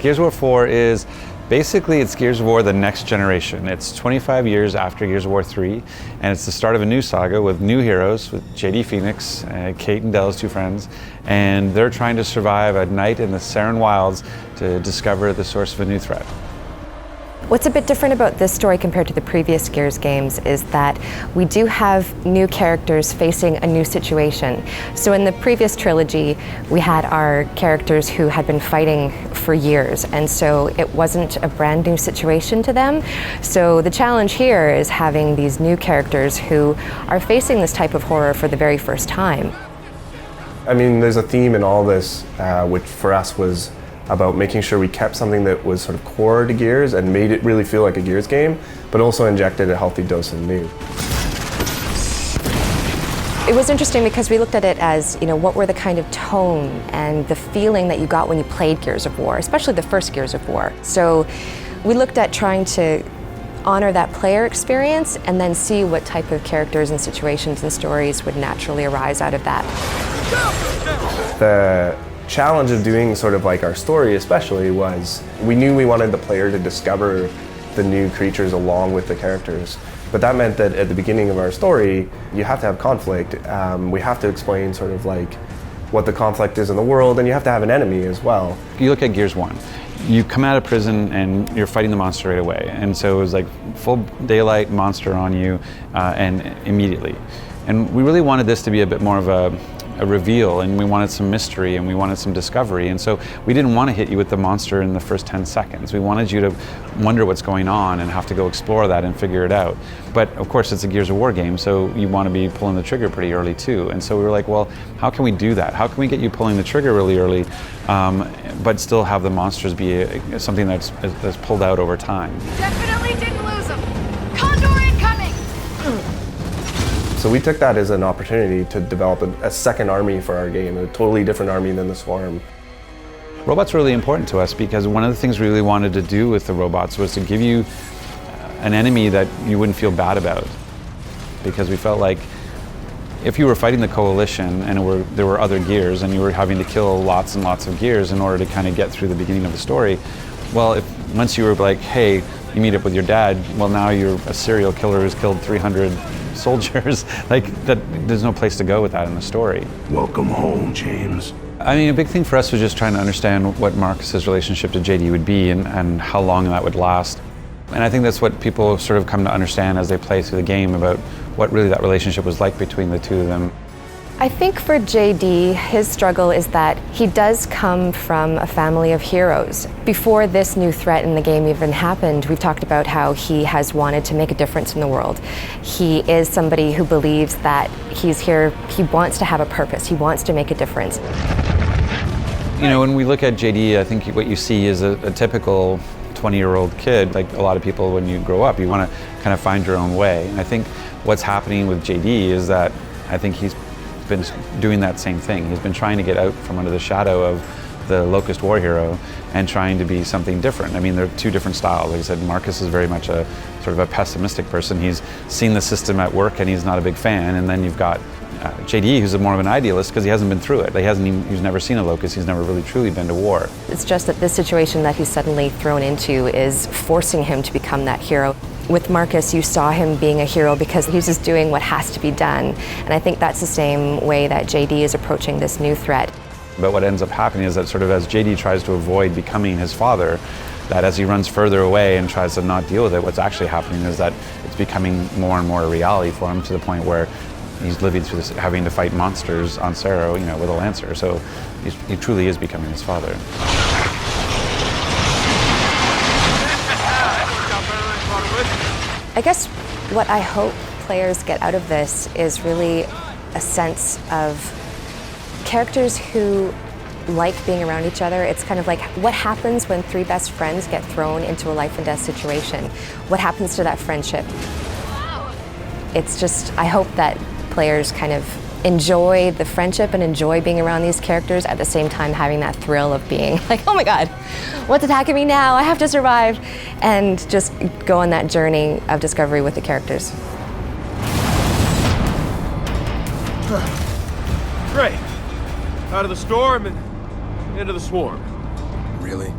Gears of War 4 is basically, it's Gears of War the next generation. It's 25 years after Gears of War 3, and it's the start of a new saga with new heroes, with JD Phoenix, Kate and Dell's two friends, and they're trying to survive a night in the Saren Wilds to discover the source of a new threat. What's a bit different about this story compared to the previous Gears games is that we do have new characters facing a new situation. So in the previous trilogy, we had our characters who had been fighting for years, and so it wasn't a brand new situation to them. So the challenge here is having these new characters who are facing this type of horror for the very first time. I mean, there's a theme in all this, which for us was about making sure we kept something that was sort of core to Gears and made it really feel like a Gears game, but also injected a healthy dose of new. It was interesting because we looked at it as, what were the kind of tone and the feeling that you got when you played Gears of War, especially the first Gears of War. So we looked at trying to honor that player experience and then see what type of characters and situations and stories would naturally arise out of that. The challenge of doing sort of like our story especially was we knew we wanted the player to discover the new creatures along with the characters. But that meant that at the beginning of our story, you have to have conflict. We have to explain sort of like what the conflict is in the world, and you have to have an enemy as well. You look at Gears 1, you come out of prison and you're fighting the monster right away. And so it was like full daylight monster on you and immediately. And we really wanted this to be a bit more of a reveal, and we wanted some mystery and we wanted some discovery, and so we didn't want to hit you with the monster in the first 10 seconds. We wanted you to wonder what's going on and have to go explore that and figure it out. But of course it's a Gears of War game, so you want to be pulling the trigger pretty early too. And so we were like, well, how can we do that? How can we get you pulling the trigger really early, but still have the monsters be something that's pulled out over time? Definitely didn't lose them. Condor incoming! So we took that as an opportunity to develop a second army for our game, a totally different army than the Swarm. Robots are really important to us because one of the things we really wanted to do with the robots was to give you an enemy that you wouldn't feel bad about. Because we felt like if you were fighting the Coalition and there were other Gears and you were having to kill lots and lots of Gears in order to kind of get through the beginning of the story, well, once you were like, hey, you meet up with your dad, well, now you're a serial killer who's killed 300 soldiers. Like, there's no place to go with that in the story. Welcome home, James. I mean, a big thing for us was just trying to understand what Marcus's relationship to JD would be and how long that would last. And I think that's what people sort of come to understand as they play through the game about what really that relationship was like between the two of them. I think for JD, his struggle is that he does come from a family of heroes. Before this new threat in the game even happened, we've talked about how he has wanted to make a difference in the world. He is somebody who believes that he's here, he wants to have a purpose, he wants to make a difference. When we look at JD, I think what you see is a typical 20-year-old kid. Like a lot of people, when you grow up, you want to kind of find your own way. And I think what's happening with JD is that I think he's been doing that same thing. He's been trying to get out from under the shadow of the Locust War hero and trying to be something different. I mean, they're two different styles. Like I said, Marcus is very much a sort of a pessimistic person. He's seen the system at work and he's not a big fan. And then you've got JD, who's more of an idealist because he hasn't been through it. He's never seen a Locust. He's never really truly been to war. It's just that this situation that he's suddenly thrown into is forcing him to become that hero. With Marcus, you saw him being a hero because he's just doing what has to be done. And I think that's the same way that JD is approaching this new threat. But what ends up happening is that sort of as JD tries to avoid becoming his father, that as he runs further away and tries to not deal with it, what's actually happening is that it's becoming more and more a reality for him to the point where he's living through this, having to fight monsters on Saro, with a Lancer. So he truly is becoming his father. I guess what I hope players get out of this is really a sense of characters who like being around each other. It's kind of like what happens when three best friends get thrown into a life and death situation? What happens to that friendship? It's just, I hope that players kind of enjoy the friendship and enjoy being around these characters at the same time having that thrill of being like, oh my God, what's attacking me now? I have to survive. And just go on that journey of discovery with the characters. Great. Out of the storm and into the swarm. Really?